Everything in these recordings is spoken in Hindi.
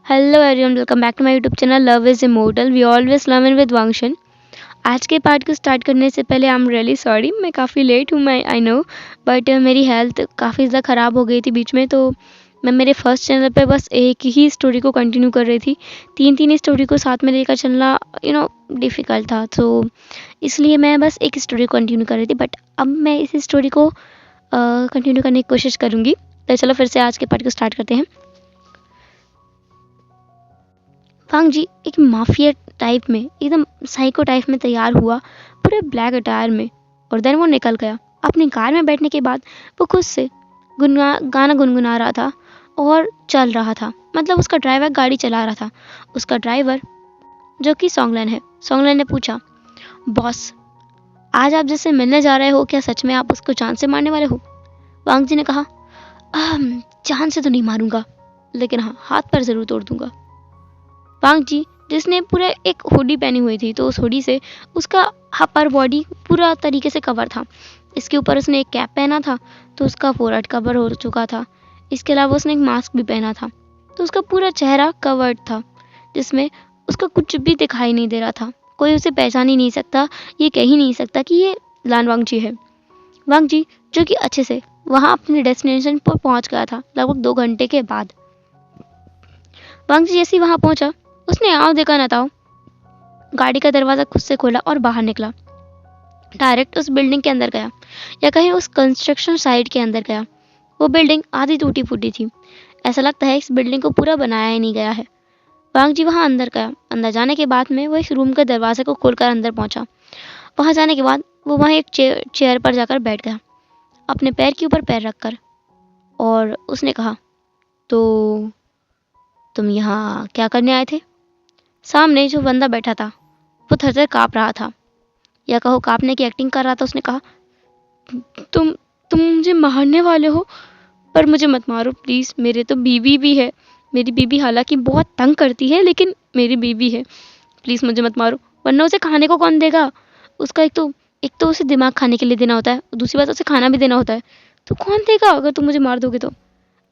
Hello everyone, welcome back to my YouTube channel love is immortal we always love with Wangshan. आज के पार्ट को स्टार्ट करने से पहले आई एम रियली सॉरी, मैं काफ़ी लेट हूँ, मैं आई नो। बट मेरी हेल्थ काफ़ी ज़्यादा ख़राब हो गई थी बीच में, तो मैं मेरे फर्स्ट चैनल पे बस एक ही स्टोरी को कंटिन्यू कर रही थी। तीन तीन स्टोरी को साथ में लेकर चलना डिफ़िकल्ट था, तो इसलिए मैं बस एक स्टोरी को कंटिन्यू कर रही थी। बट अब मैं इस स्टोरी को कंटिन्यू करने की कोशिश करूँगी। तो चलो फिर से आज के पार्ट को स्टार्ट करते हैं। वांग जी एक माफिया टाइप में, एकदम साइको टाइप में तैयार हुआ, पूरे ब्लैक अटायर में, और देन वो निकल गया। अपनी कार में बैठने के बाद वो खुद से गाना गुनगुना रहा था और चल रहा था। मतलब उसका ड्राइवर गाड़ी चला रहा था। उसका ड्राइवर जो कि सॉन्गलैन है, सॉन्गलैन ने पूछा, बॉस आज आप जिससे मिलने जा रहे हो, क्या सच में आप उसको जान से मारने वाले हो? वांग जी ने कहा, जान से तो नहीं मारूंगा, लेकिन हाँ, हाथ पर ज़रूर तोड़ दूंगा। वांग जी जिसने पूरे एक हुडी पहनी हुई थी, तो उस हुडी से उसका अपर बॉडी पूरा तरीके से कवर था। इसके ऊपर उसने एक कैप पहना था, तो उसका फोरहेड कवर हो चुका था। इसके अलावा उसने एक मास्क भी पहना था, तो उसका पूरा चेहरा कवर्ड था, जिसमें उसका कुछ भी दिखाई नहीं दे रहा था। कोई उसे पहचान ही नहीं सकता, ये कह ही नहीं सकता कि ये लान वांग जी है। वांग जी जो कि अच्छे से वहाँ अपने डेस्टिनेशन पर पहुँच गया था लगभग 2 घंटे के बाद। वांग जी जैसे ही वहाँ पहुँचा, उसने आओ देखा न ताओ गाड़ी का दरवाज़ा खुद से खोला और बाहर निकला। डायरेक्ट उस बिल्डिंग के अंदर गया, या कहीं उस कंस्ट्रक्शन साइट के अंदर गया। वो बिल्डिंग आधी टूटी फूटी थी। ऐसा लगता है इस बिल्डिंग को पूरा बनाया ही नहीं गया है। वांग जी वहाँ अंदर गया। अंदर जाने के बाद में वो इस रूम के दरवाजे को खोलकर अंदर पहुंचा। वहाँ जाने के बाद वो वहाँ एक चेयर पर जाकर बैठ गया, अपने पैर के ऊपर पैर रखकर, और उसने कहा, तो तुम यहाँ क्या करने आए थे? सामने जो बंदा बैठा था वो थरथर काँप रहा था, या कहो काँपने की एक्टिंग कर रहा था। उसने कहा, तुम तुम मुझे मारने वाले हो? पर मुझे मत मारो प्लीज़, मेरे तो बीवी भी है। मेरी बीवी हालांकि बहुत तंग करती है, लेकिन मेरी बीवी है। प्लीज़ मुझे मत मारो, वरना उसे खाने को कौन देगा? उसका एक तो उसे दिमाग खाने के लिए देना होता है, दूसरी बात उसे खाना भी देना होता है, तो कौन देगा अगर तुम मुझे मार दोगे तो?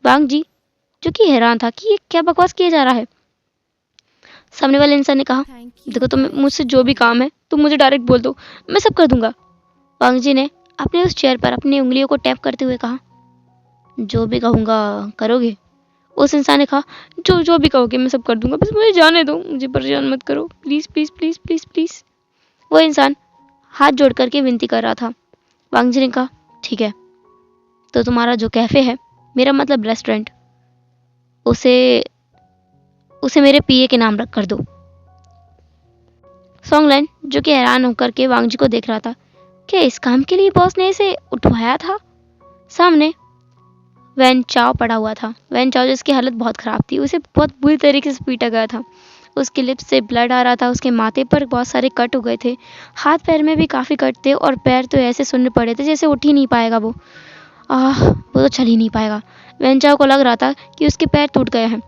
वांग जी जो कि हैरान था कि ये क्या बकवास किया जा रहा है। सामने वाले इंसान ने कहा, देखो तुम मुझसे जो भी काम है तुम मुझे डायरेक्ट बोल दो, मैं सब कर दूंगा। वांग जी ने अपने उस चेयर पर अपनी उंगलियों को टैप करते हुए कहा, जो भी कहूँगा करोगे? उस इंसान ने कहा, जो जो भी कहोगे मैं सब कर दूंगा, बस मुझे जाने दो, मुझे परेशान मत करो, please please please please please. वो इंसान हाथ जोड़ करके विनती कर रहा था। वांग जी ने कहा, ठीक है, तो तुम्हारा जो कैफ़े है, मेरा मतलब रेस्टोरेंट, उसे उसे मेरे पीए के नाम रख कर दो। सॉन्गलैन जो कि हैरान होकर के वांग जी को देख रहा था, क्या इस काम के लिए बॉस ने इसे उठवाया था? सामने वैन चाओ पड़ा हुआ था। वैन चाओ जिसकी हालत बहुत ख़राब थी, उसे बहुत बुरी तरीके से पीटा गया था। उसके लिप्स से ब्लड आ रहा था, उसके माथे पर बहुत सारे कट हो गए थे, हाथ पैर में भी काफ़ी कट थे, और पैर तो ऐसे सुन्न पड़े थे जैसे उठ ही नहीं पाएगा वो। वो तो चल ही नहीं पाएगा। वैन चाओ को लग रहा था कि उसके पैर टूट गए हैं,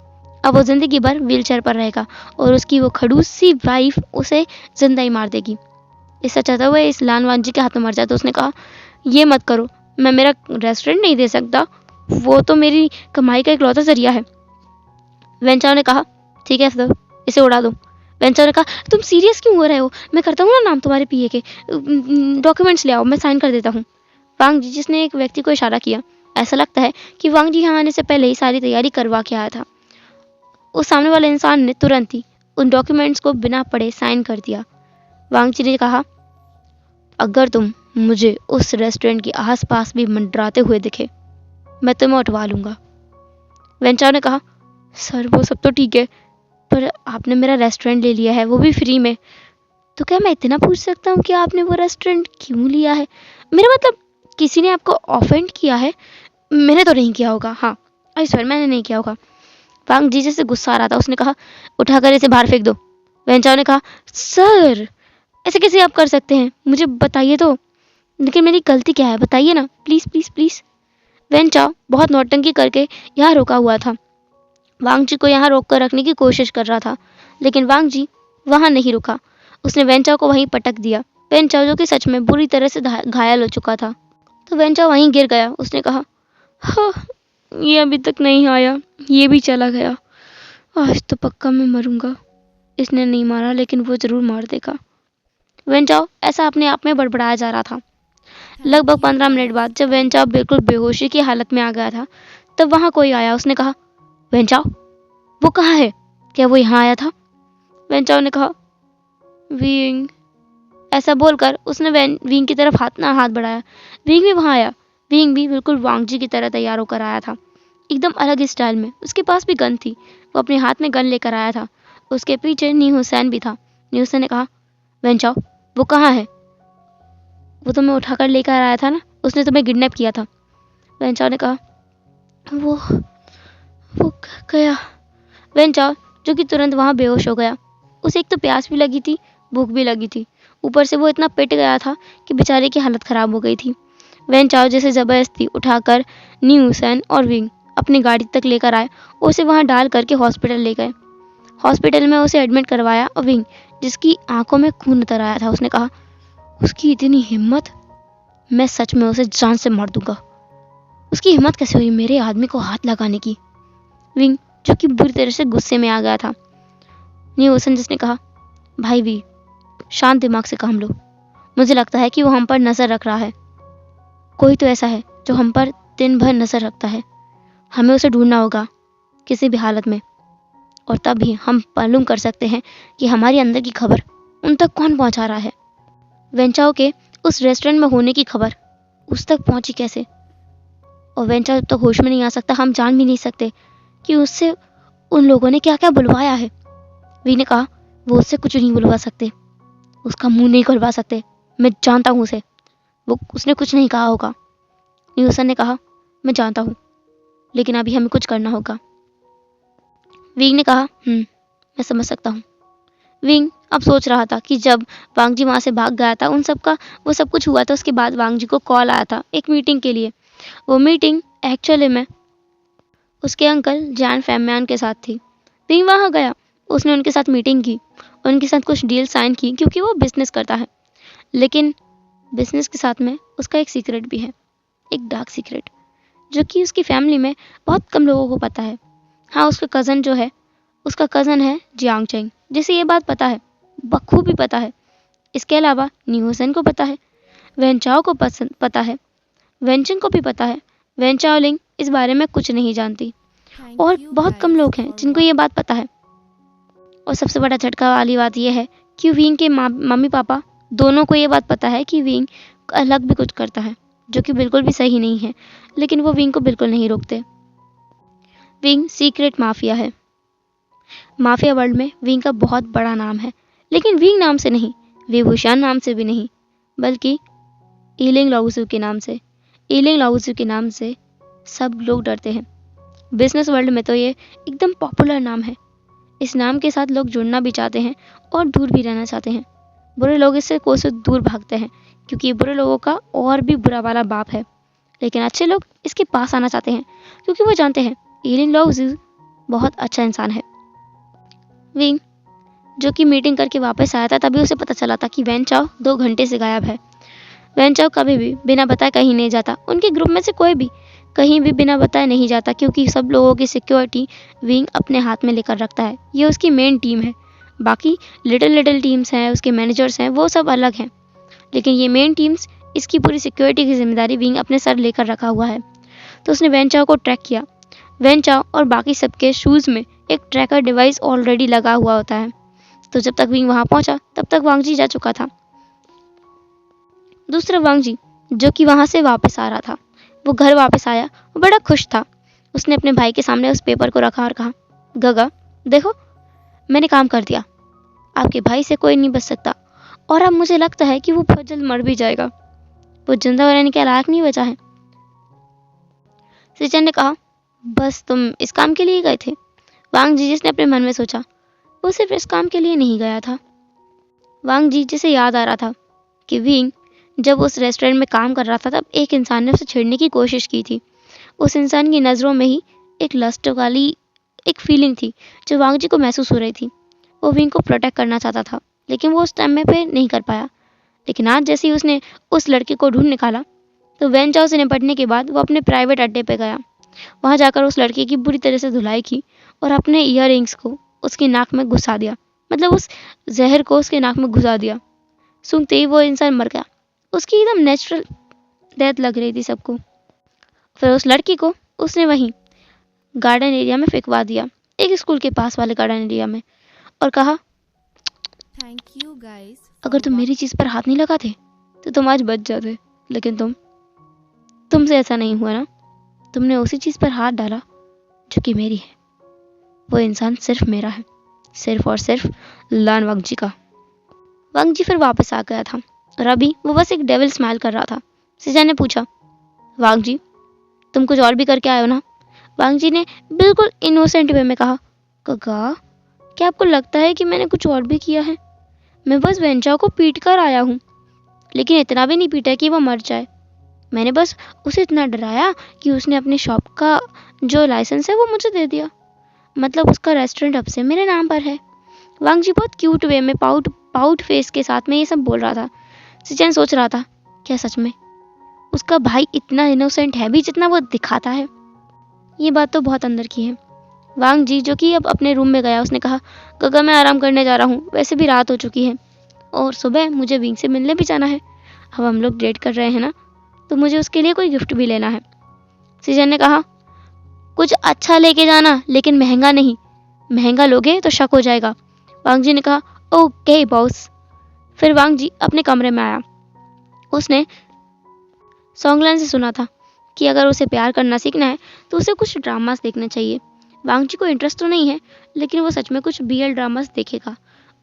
अब वो ज़िंदगी भर व्हीलचेयर पर रहेगा, और उसकी वो खड़ूस सी वाइफ उसे जिंदा ही मार देगी। इससे चाहता हुआ इस लान वांग जी के हाथ में मर जाए। तो उसने कहा, ये मत करो, मैं मेरा रेस्टोरेंट नहीं दे सकता, वो तो मेरी कमाई का इकलौता जरिया है। वेंचाओ ने कहा, ठीक है तो इसे उड़ा दो। वेंचाओ ने कहा, तुम सीरियस क्यों हो रहे हो? मैं करता हूँ ना नाम तुम्हारे पीए के, डॉक्यूमेंट्स ले आओ, मैं साइन कर देता हूँ। वांग जी जिसने एक व्यक्ति को इशारा किया, ऐसा लगता है कि वांग जी यहाँ आने से पहले ही सारी तैयारी करवा के आया था। उस सामने वाले इंसान ने तुरंत ही उन डॉक्यूमेंट्स को बिना पढ़े साइन कर दिया। वांग जी ने कहा, अगर तुम मुझे उस रेस्टोरेंट के आसपास भी मंडराते हुए दिखे, मैं तुम्हें उठवा लूंगा। वेंचाओ ने कहा, सर वो सब तो ठीक है, पर आपने मेरा रेस्टोरेंट ले लिया है, वो भी फ्री में, तो क्या मैं इतना पूछ सकता हूँ कि आपने वो रेस्टोरेंट क्यों लिया है? मेरा मतलब, किसी ने आपको ऑफेंड किया है? मैंने तो नहीं किया होगा, हाँ आई स्वेयर मैंने नहीं किया होगा। वांग जी जैसे गुस्सा आ रहा था, उसने कहा, उठाकर इसे बाहर फेंक दो। वेंचाओ ने कहा, सर ऐसे कैसे आप कर सकते हैं, मुझे बताइए तो, लेकिन मेरी गलती क्या है बताइए ना, प्लीज़ प्लीज़ प्लीज़। वेंचाओ बहुत नौटंकी करके यहाँ रोका हुआ था। वांग जी को यहाँ रोक कर रखने की कोशिश कर रहा था, लेकिन वांग जी वहाँ नहीं रुका। उसने वेंचाओ को वहीं पटक दिया। वेंचाओ जो कि सच में बुरी तरह से घायल हो चुका था, तो वेंचाओ वहीं गिर गया। उसने कहा, हाँ, ये अभी तक नहीं आया, ये भी चला गया, आज तो पक्का मैं मरूंगा। इसने नहीं मारा लेकिन वो जरूर मार देगा। वेंचाओ ऐसा अपने आप में बड़बड़ाया जा रहा था। लगभग 15 मिनट बाद जब वेंचाओ बिल्कुल बेहोशी की हालत में आ गया था, तब वहां कोई आया। उसने कहा, वेंचाओ, वो कहाँ है? क्या वो यहाँ आया था? वेंचाओ ने कहा, विंग। ऐसा बोलकर उसने विंग की तरफ हाथ बढ़ाया। विंग भी वहां आया। विंग भी बिल्कुल वांगजी की तरह तैयार होकर आया था, एकदम अलग ही स्टाइल में। उसके पास भी गन थी। वो अपने हाथ में गन लेकर आया था। उसके पीछे नी हुसैन भी था। नी हुसैन ने कहा, वेंचाओ, वो कहाँ है? वो तुम्हें उठाकर लेकर आया था ना, उसने तुम्हें किडनैप किया था। वेंचाओ ने कहा, वो वो गया। वेंचाओ, जो कि तुरंत वहां बेहोश हो गया। उसे एक तो प्यास भी लगी थी, भूख भी लगी थी। ऊपर से वो इतना पिट गया था कि बेचारे की हालत खराब हो गई थी। वेंचाओ जैसे जबरदस्ती उठाकर नी हुसैन और विंग अपनी गाड़ी तक लेकर आए और उसे वहां डाल करके हॉस्पिटल ले गए। हॉस्पिटल में उसे एडमिट करवाया और विंग, जिसकी आंखों में खून उतर आया था, उसने कहा, उसकी इतनी हिम्मत, मैं सच में उसे जान से मार दूंगा। उसकी हिम्मत कैसे हुई मेरे आदमी को हाथ लगाने की? विंग, जो कि बुरी तरह से गुस्से में आ गया था। नी हुसैन, जिसने कहा, भाई वी, शांत दिमाग से काम लो। मुझे लगता है कि वो हम पर नजर रख रहा है। कोई तो ऐसा है जो हम पर दिन भर नजर रखता है। हमें उसे ढूंढना होगा किसी भी हालत में, और तब ही हम मालूम कर सकते हैं कि हमारी अंदर की खबर उन तक कौन पहुंचा रहा है। वेंचाओ के उस रेस्टोरेंट में होने की खबर उस तक पहुंची कैसे? और वेंचाओ तो होश में नहीं आ सकता। हम जान भी नहीं सकते कि उससे उन लोगों ने क्या क्या बुलवाया है। वी ने कहा, वो उससे कुछ नहीं बुलवा सकते, उसका मुंह नहीं खुलवा सकते। मैं जानता हूँ उसे, वो उसने कुछ नहीं कहा होगा। न्यूसन ने कहा, मैं जानता हूँ, लेकिन अभी हमें कुछ करना होगा। विंग ने कहा, मैं समझ सकता हूँ। विंग अब सोच रहा था कि जब वांगजी वहां से भाग गया था, उन सब का वो सब कुछ हुआ था, उसके बाद वांगजी को कॉल आया था एक मीटिंग के लिए। वो मीटिंग एक्चुअली में उसके अंकल जैन फैम्यान के साथ थी। विंग वहां गया, उसने उनके साथ मीटिंग की, उनके साथ कुछ डील साइन की, क्योंकि वो बिजनेस करता है। लेकिन बिजनेस के साथ में उसका एक सीक्रेट भी है, एक डार्क सीक्रेट, जो कि उसकी फैमिली में बहुत कम लोगों को पता है। हाँ, उसका कज़न जो है, उसका कज़न है जियांग चेंग, जिसे ये बात पता है, बखूबी पता है। इसके अलावा न्यूसन को पता है, वेंचाओ को पता है, वेंचिंग को भी पता है। वेंचाओलिंग इस बारे में कुछ नहीं जानती, और बहुत कम लोग हैं जिनको ये बात पता है। और सबसे बड़ा झटका वाली बात यह है कि विंग के मम्मी पापा दोनों को ये बात पता है कि विंग अलग भी कुछ करता है, जो कि बिल्कुल भी सही नहीं है, लेकिन वो विंग को बिल्कुल नहीं रोकते। विंग सीक्रेट माफिया है। माफिया वर्ल्ड में विंग का बहुत बड़ा नाम है, लेकिन विंग नाम से नहीं, विभूषण नाम से भी नहीं, बल्कि ईलिंग लाओसू के नाम से। ईलिंग लाओसू के नाम से सब लोग डरते हैं। बिजनेस वर्ल्ड में तो ये एकदम पॉपुलर नाम है। इस नाम के साथ लोग जुड़ना भी चाहते हैं और दूर भी रहना चाहते हैं। बुरे लोग इससे कोसों दूर भागते हैं, क्योंकि बुरे लोगों का और भी बुरा वाला बाप है। लेकिन अच्छे लोग इसके पास आना चाहते हैं, क्योंकि वो जानते हैं ईलिंग लाओसू बहुत अच्छा इंसान है। विंग, जो कि मीटिंग करके वापस आया था, तभी उसे पता चला था कि वेंचाओ 2 घंटे से गायब है। वेंचाओ कभी भी बिना बताए कहीं नहीं जाता। उनके ग्रुप में से कोई भी कहीं भी बिना बताए नहीं जाता, क्योंकि सब लोगों की सिक्योरिटी विंग अपने हाथ में लेकर रखता है। ये उसकी मेन टीम है। बाकी लिटिल टीम्स हैं, उसके मैनेजर्स हैं, वो सब अलग हैं, लेकिन ये मेन टीम्स, इसकी पूरी सिक्योरिटी की जिम्मेदारी विंग अपने सर लेकर रखा हुआ है। तो उसने वेंचाओ को ट्रैक किया। वेंचाओ और बाकी सबके शूज़ में एक ट्रैकर डिवाइस ऑलरेडी लगा हुआ होता है। तो जब तक विंग वहां पहुंचा, तब तक वांगजी जा चुका था। दूसरा वांगजी, जो कि वहां से वापस आ रहा था, वो घर वापस आया, वो बड़ा खुश था। उसने अपने भाई के सामने उस पेपर को रखा और कहा, गगा, देखो, मैंने काम कर दिया। आपके भाई से कोई नहीं बच सकता, और अब मुझे लगता है कि वो बहुत जल्द मर भी जाएगा। वो जिंदा रहने के लायक नहीं बचा है। सिचन ने कहा, बस तुम इस काम के लिए गए थे? वांग जी, जिसने अपने मन में सोचा, वो सिर्फ इस काम के लिए नहीं गया था। वांग जी, जिसे याद आ रहा था कि विंग जब उस रेस्टोरेंट में काम कर रहा था, तब एक इंसान ने उसे छेड़ने की कोशिश की थी। उस इंसान की नज़रों में ही एक लस्ट वाली एक फीलिंग थी जो वांग जी को महसूस हो रही थी। वो विंग को प्रोटेक्ट करना चाहता था, लेकिन वो उस टाइम में पे नहीं कर पाया। लेकिन आज जैसे ही उसने उस लड़के को ढूंढ निकाला, तो वेंचाओ से निपटने के बाद वो अपने प्राइवेट अड्डे पे गया। वहाँ जाकर उस लड़के की बुरी तरह से धुलाई की और अपने ईयररिंग्स को उसकी नाक में घुसा दिया, मतलब उस जहर को उसके नाक में घुसा दिया। सूंघते ही वो इंसान मर गया। उसकी एकदम नेचुरल डेथ लग रही थी सबको। फिर उस लड़की को उसने वहीं गार्डन एरिया में फेंकवा दिया, एक स्कूल के पास वाले गार्डन एरिया में, और कहा थैंक यू गाइस अगर तुम मेरी चीज पर हाथ नहीं लगाते तो तुम आज बच जाते, लेकिन तुमसे ऐसा नहीं हुआ ना। तुमने उसी चीज पर हाथ डाला जो कि मेरी है। वो इंसान सिर्फ मेरा है, सिर्फ और सिर्फ लान वांगजी का। वांगजी फिर वापस आ गया था और अभी वो बस एक डेविल स्माइल कर रहा था। सिजन ने पूछा, वांगजी तुम कुछ और भी करके आए हो ना? वांगजी ने बिल्कुल इनोसेंट वे में कहा, काका क्या आपको लगता है कि मैंने कुछ और भी किया है? मैं बस वेंचाओ को पीट कर आया हूँ, लेकिन इतना भी नहीं पीटा कि वो मर जाए। मैंने बस उसे इतना डराया कि उसने अपनी शॉप का जो लाइसेंस है वो मुझे दे दिया, मतलब उसका रेस्टोरेंट अब से मेरे नाम पर है। वांगजी बहुत क्यूट वे में पाउट फेस के साथ में ये सब बोल रहा था। सिचन सोच रहा था, क्या सच में उसका भाई इतना इनोसेंट है भी जितना वो दिखाता है? ये बात तो बहुत अंदर की है। वांगजी जो कि अब अपने रूम में गया, उसने कहा, काका मैं आराम करने जा रहा हूँ, वैसे भी रात हो चुकी है और सुबह मुझे विंग से मिलने भी जाना है। अब हम लोग डेट कर रहे हैं ना, तो मुझे उसके लिए कोई गिफ्ट भी लेना है। सीजन ने कहा, कुछ अच्छा लेके जाना, लेकिन महंगा नहीं, महंगा लोगे तो शक हो जाएगा। वांगजी ने कहा, ओके बॉस। फिर वांगजी अपने कमरे में आया। उसने सॉन्गलन से सुना था कि अगर उसे प्यार करना सीखना है तो उसे कुछ ड्रामास देखने चाहिए। वांगजी को इंटरेस्ट तो नहीं है, लेकिन वो सच में कुछ बीएल ड्रामास देखेगा।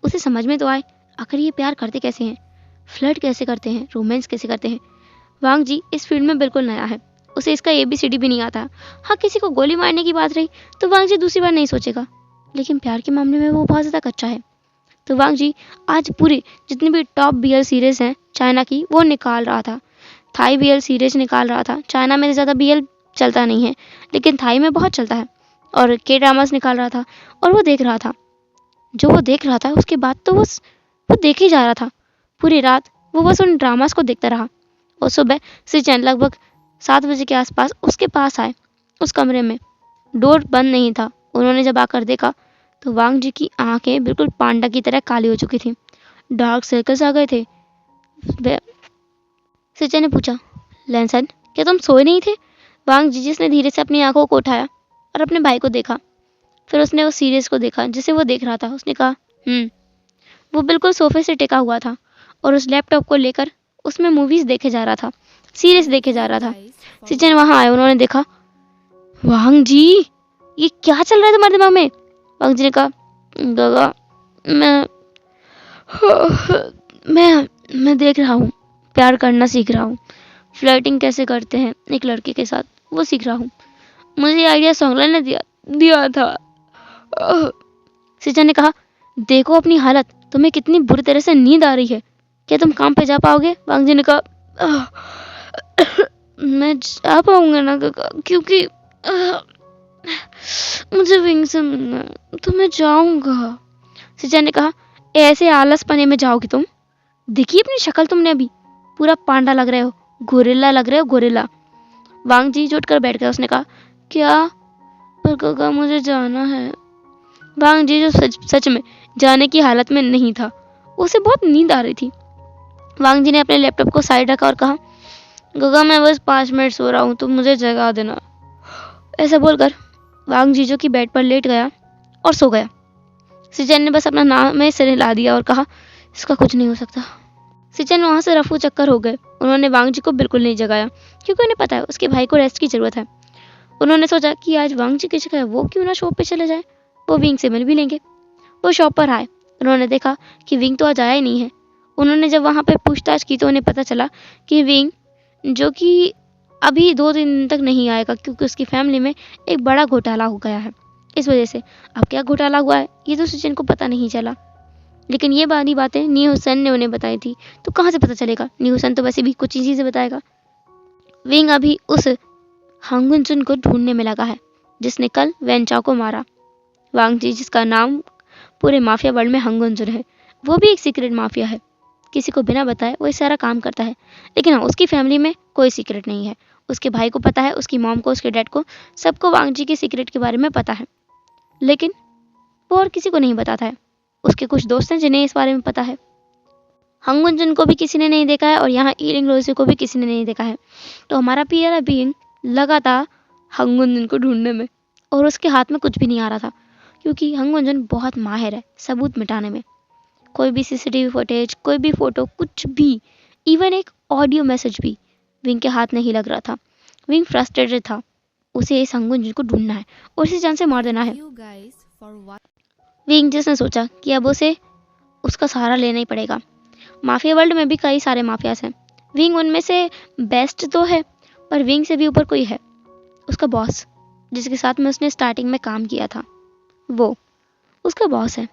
उसे समझ में तो आए आखिर ये प्यार करते कैसे हैं, फ्लर्ट कैसे करते हैं, रोमांस कैसे करते हैं। वांगजी इस फील्ड में बिल्कुल नया है, उसे इसका ABCD भी नहीं आता। हाँ, किसी को गोली मारने की बात रही तो वांगजी दूसरी बार नहीं सोचेगा, लेकिन प्यार के मामले में वो बहुत ज़्यादा कच्चा है। तो वांगजी आज पूरी जितनी भी टॉप BL सीरीज हैं चाइना की वो निकाल रहा था। थाई BL सीरीज निकाल रहा था। चाइना में ज़्यादा BL चलता नहीं है, लेकिन थाई में बहुत चलता है। और के ड्रामास निकाल रहा था और वो देख रहा था। जो वो देख रहा था उसके बाद तो वो देख ही जा रहा था। पूरी रात वो बस उन ड्रामास को देखता रहा और सुबह सिचन लगभग 7 बजे के आसपास उसके पास आए। उस कमरे में डोर बंद नहीं था। उन्होंने जब आकर देखा तो वांगजी की आंखें बिल्कुल पांडा की तरह काली हो चुकी थी, डार्क सर्कल्स आ गए थे। सिचन ने पूछा, लैंसन क्या तुम सोए नहीं थे? वांगजी जिसने धीरे से अपनी आंखों को उठाया और अपने भाई को देखा, फिर उसने उस सीरीज को देखा जिसे वो देख रहा था। उसने कहा, वो बिल्कुल सोफे से टिका हुआ था और उस लैपटॉप को लेकर उसमें मूवीज देखे जा रहा था, सीरीज देखे जा रहा था। सिचन वहां आए, उन्होंने देखा, वांगजी ये क्या चल रहा है तुम्हारे दिमाग में? वांगजी ने कहा, गगा मैं देख रहा हूँ, प्यार करना सीख रहा हूँ, फ्लर्टिंग कैसे करते हैं एक लड़के के साथ वो सीख रहा हूँ। मुझे आइडिया सॉन्गलन ने दिया था। सिचन ने कहा, देखो अपनी हालत, तुम्हें कितनी बुरी तरह से नींद आ रही है, क्या तुम काम पे जा पाओगे? वांगजी ने कहा, मैं जा पाऊंगा ना काका, क्योंकि मुझे विंग से मिलना है, तो मैं जाऊंगा। सिचन ने कहा, ऐसे आलस पने में जाओगी तुम? देखिए अपनी शक्ल, तुमने अभी पूरा पांडा लग रहे हो, गोरिल्ला लग रहे हो, गोरिल्ला। वांगजी जुट कर बैठ गया। उसने कहा, क्या? पर काका मुझे जाना है। वांगजी जो सच में जाने की हालत में नहीं था, उसे बहुत नींद आ रही थी। वांगजी ने अपने लैपटॉप को साइड रखा और कहा, काका मैं बस 5 मिनट सो रहा हूँ, तुम मुझे जगा देना। ऐसा बोलकर वांगजी जो कि बेड पर लेट गया और सो गया। सिचन ने बस अपना नाम में सिर हिला दिया और कहा, इसका कुछ नहीं हो सकता। सिचन वहां से रफू चक्कर हो गए। उन्होंने वांगजी को बिल्कुल नहीं जगाया, क्योंकि उन्हें पता है उसके भाई को रेस्ट की जरूरत है। उन्होंने सोचा कि आज वांगजी की जगह वो क्यों ना शॉप पे चले जाए, वो विंग से मिल भी लेंगे। वो शॉप पर आए। उन्होंने देखा कि विंग तो आज आया ही नहीं है। उन्होंने जब वहाँ पे पूछताछ की तो उन्हें पता चला कि विंग जो कि अभी 2-3 दिन तक नहीं आएगा, क्योंकि उसकी फैमिली में एक बड़ा घोटाला हो गया है। इस वजह से अब क्या घोटाला हुआ है ये तो सिचन को पता नहीं चला, लेकिन ये बारी बातें न्यूसन ने उन्हें बताई थी। तो कहाँ से पता चलेगा? न्यूसन तो वैसे भी कुछ ही चीजें बताएगा। विंग अभी उस हांगुनजुन को ढूंढने में लगा है जिसने कल वेंचाओ को मारा। वांगजी जिसका नाम पूरे माफिया वर्ल्ड में हांगुनजुन है, वो भी एक सीक्रेट माफिया है। किसी को बिना बताए वो सारा काम करता है, लेकिन हाँ, उसकी फैमिली में कोई सीक्रेट नहीं है। उसके भाई को पता है, उसकी मॉम को, उसके डैड को, सबको वांग जी के सीक्रेट के बारे में पता है, लेकिन वो और किसी को नहीं बताता है। उसके कुछ दोस्त हैं जिन्हें इस बारे में पता है। हंगुंजन को भी किसी ने नहीं देखा है और यहाँ ईलिंग लोजी को भी किसी ने नहीं देखा है। तो हमारा प्यारा बीइंग लगातार हंगुंजन को ढूंढने में, और उसके हाथ में कुछ भी नहीं आ रहा था, क्योंकि हंगुंजन बहुत माहिर है सबूत मिटाने में। कोई भी सीसीटीवी फुटेज, कोई भी फोटो, कुछ भी, इवन एक ऑडियो मैसेज भी विंग के हाथ नहीं लग रहा था। विंग फ्रस्ट्रेटेड था। उसे इस हंगुंजन को ढूंढना है और इसी जान से मार देना है। You guys for what? Wing जिसने सोचा कि अब उसे उसका सहारा लेना ही पड़ेगा। माफिया वर्ल्ड में भी कई सारे माफियाज हैं। विंग उनमें से बेस्ट तो है, पर विंग से भी ऊपर कोई है, उसका बॉस, जिसके साथ में उसने स्टार्टिंग में काम किया था, वो उसका बॉस है।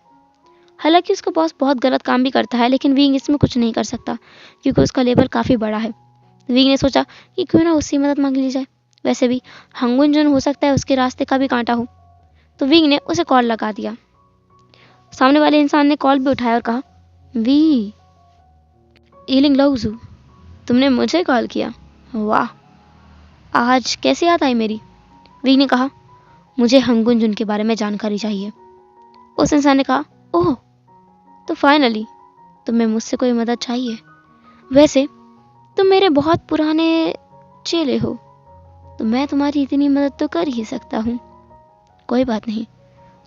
हालांकि उसका बॉस बहुत गलत काम भी करता है, लेकिन विंग इसमें कुछ नहीं कर सकता क्योंकि उसका लेवल काफ़ी बड़ा है। विंग ने सोचा कि क्यों ना उससे मदद मांग ली जाए। वैसे भी हंगुंजन हो सकता है उसके रास्ते का भी कांटा हो। तो विंग ने उसे कॉल लगा दिया। सामने वाले इंसान ने कॉल भी उठाया और कहा, वी ईलिंग लाउजू, तुमने मुझे कॉल किया? वाह, आज कैसे याद आई मेरी? विंग ने कहा, मुझे हंगुंजन के बारे में जानकारी चाहिए। उस इंसान ने कहा, ओह, तो फाइनली तुम्हें मुझसे कोई मदद चाहिए। वैसे तुम मेरे बहुत पुराने चेले हो, तो मैं तुम्हारी इतनी मदद तो कर ही सकता हूँ। कोई बात नहीं,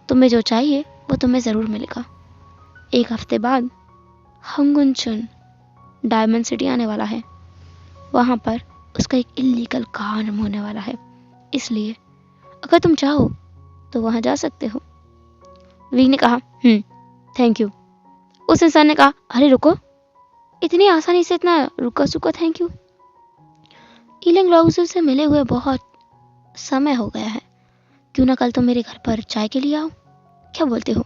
तुम्हें जो चाहिए वो तुम्हें ज़रूर मिलेगा। एक हफ्ते बाद हंगुंजन डायमंड सिटी आने वाला है। वहाँ पर उसका एक इलीगल काम होने वाला है, इसलिए अगर तुम चाहो तो वहाँ जा सकते हो। विंग ने कहा, थैंक यू। उस इंसान ने कहा, अरे रुको, इतनी आसानी से इतना रुका सुका थैंक यू? ईलिंग लाउजू से मिले हुए बहुत समय हो गया है, क्यों ना कल तुम मेरे घर पर चाय के लिए आओ, क्या बोलते हो?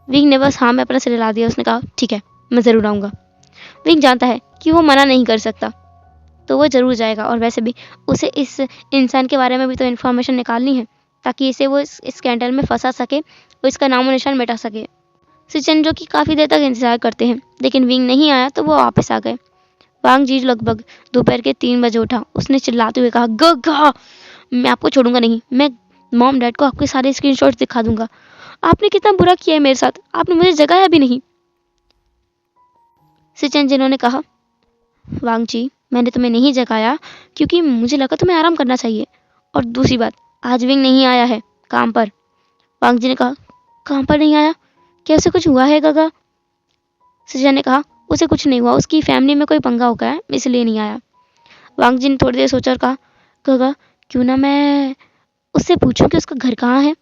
विंग ने बस हाँ में अपना सिर हिला दिया। उसने कहा, ठीक है, मैं ज़रूर आऊँगा। विंग जानता है कि वो मना नहीं कर सकता, तो वो ज़रूर जाएगा। और वैसे भी उसे इस इंसान के बारे में भी तो इन्फॉर्मेशन निकालनी है, ताकि इसे वो इस स्कैंडल में फंसा सके और इसका नामो निशान मिटा सके। सिचन जो कि काफ़ी देर तक इंतजार करते हैं, लेकिन विंग नहीं आया तो वो वापस आ गए। वांग जी लगभग दोपहर के 3 बजे उठा। उसने चिल्लाते हुए कहा, गगा, मैं आपको छोड़ूंगा नहीं। मैं मॉम डैड को आपके सारे स्क्रीनशॉट्स दिखा दूंगा। आपने कितना बुरा किया है मेरे साथ, आपने मुझे जगाया भी नहीं। सिचन जिन्होंने कहा, वांग जी, मैंने तुम्हें नहीं जगाया क्योंकि मुझे लगा तुम्हें आराम करना चाहिए, और दूसरी बात, आज विंग नहीं आया है काम पर। वांग जी ने कहा, काम पर नहीं आया? क्या उसे कुछ हुआ है गगा? सिचन ने कहा, उसे कुछ नहीं हुआ, उसकी फैमिली में कोई पंगा हो गया है, इसलिए नहीं आया। वांग जी ने थोड़ी देर सोचा और कहा, गगा, क्यों ना मैं उससे पूछूं कि उसका घर कहाँ है?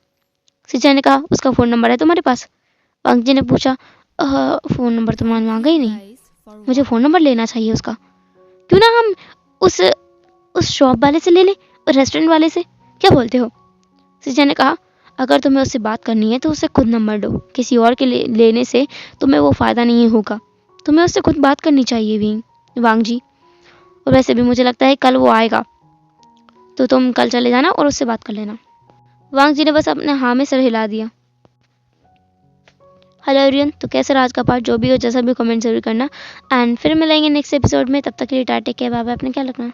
सिचन ने कहा, उसका फ़ोन नंबर है तुम्हारे पास? वांग जी ने पूछा, फ़ोन नंबर तो मैंने मांगा ही नहीं, Guys for मुझे what? फ़ोन नंबर लेना चाहिए उसका। क्यों ना हम उस उस शॉप वाले से ले लें, और रेस्टोरेंट वाले से, क्या बोलते हो? सिचन ने कहा, अगर तुम्हें उससे बात करनी है तो उससे खुद नंबर लो, किसी और के लेने से तुम्हें वो फ़ायदा नहीं होगा। तुम्हें उससे खुद बात करनी चाहिए वांग जी। और वैसे भी मुझे लगता है कल वो आएगा, तो तुम कल चले जाना और उससे बात कर लेना। वांग जी ने बस अपने हाँ में सर हिला दिया। हेलो एवरीवन, तो कैसा रहा आज का पार्ट? जो भी हो, जैसा भी, कमेंट जरूर करना। एंड फिर मिलेंगे नेक्स्ट एपिसोड में। तब तक के लिए ta ta, take care, bye bye. अपने क्या लगना है।